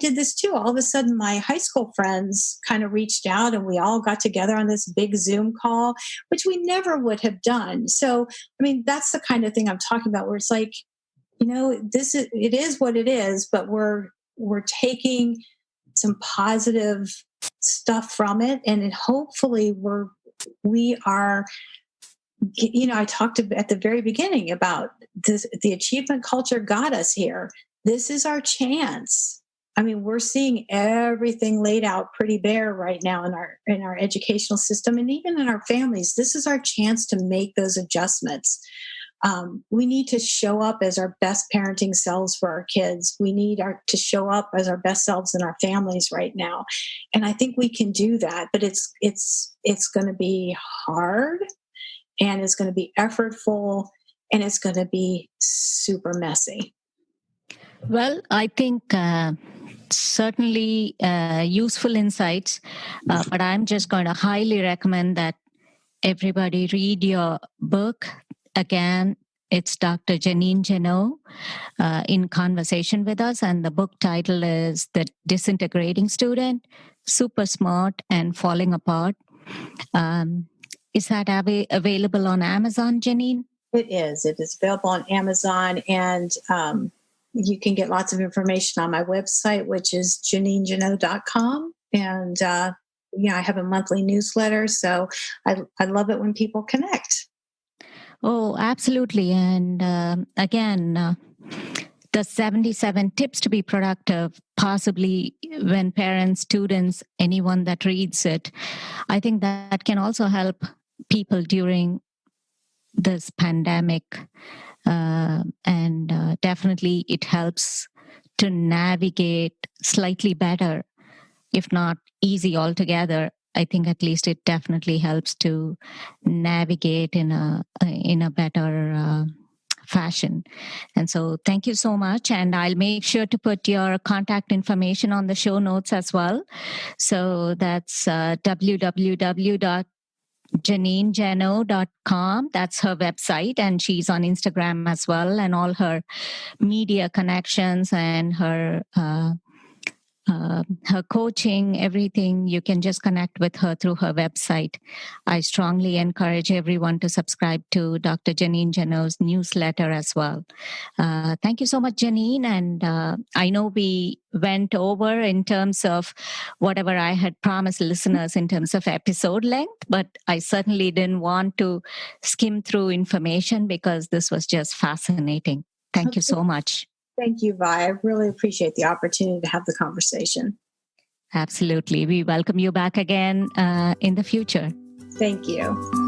did this too. All of a sudden my high school friends kind of reached out and we all got together on this big Zoom call, which we never would have done. So, I mean, that's the kind of thing I'm talking about, where it's like, it is what it is, but we're taking some positive stuff from it, and hopefully we are, I talked at the very beginning about this, the achievement culture got us here. This is our chance. I mean, we're seeing everything laid out pretty bare right now in our educational system, and even in our families. This is our chance to make those adjustments. We need to show up as our best parenting selves for our kids. We need to show up as our best selves in our families right now. And I think we can do that, but it's going to be hard, and it's going to be effortful, and it's going to be super messy. Well, I think certainly useful insights, but I'm just going to highly recommend that everybody read your book. Again, it's Dr. Jeannine Jannot in conversation with us, and the book title is The Disintegrating Student, Super Smart and Falling Apart. Is that available on Amazon, Jeannine? It is. It is available on Amazon, and you can get lots of information on my website, which is JannineJannot.com. And, I have a monthly newsletter, so I love it when people connect. Oh, absolutely. And again, the 77 tips to be productive, possibly when parents, students, anyone that reads it, I think that can also help people during this pandemic. And definitely it helps to navigate slightly better, if not easy altogether. I think at least it definitely helps to navigate in a better fashion. And so thank you so much. And I'll make sure to put your contact information on the show notes as well. So that's www.JannineJannot.com. That's her website, and she's on Instagram as well, and all her media connections and her coaching, everything, you can just connect with her through her website. I strongly encourage everyone to subscribe to Dr. Jeannine Jannot's newsletter as well. Thank you so much, Jeannine. And I know we went over in terms of whatever I had promised listeners in terms of episode length, but I certainly didn't want to skim through information because this was just fascinating. Thank you so much. Thank you, Vi. I really appreciate the opportunity to have the conversation. Absolutely. We welcome you back again in the future. Thank you.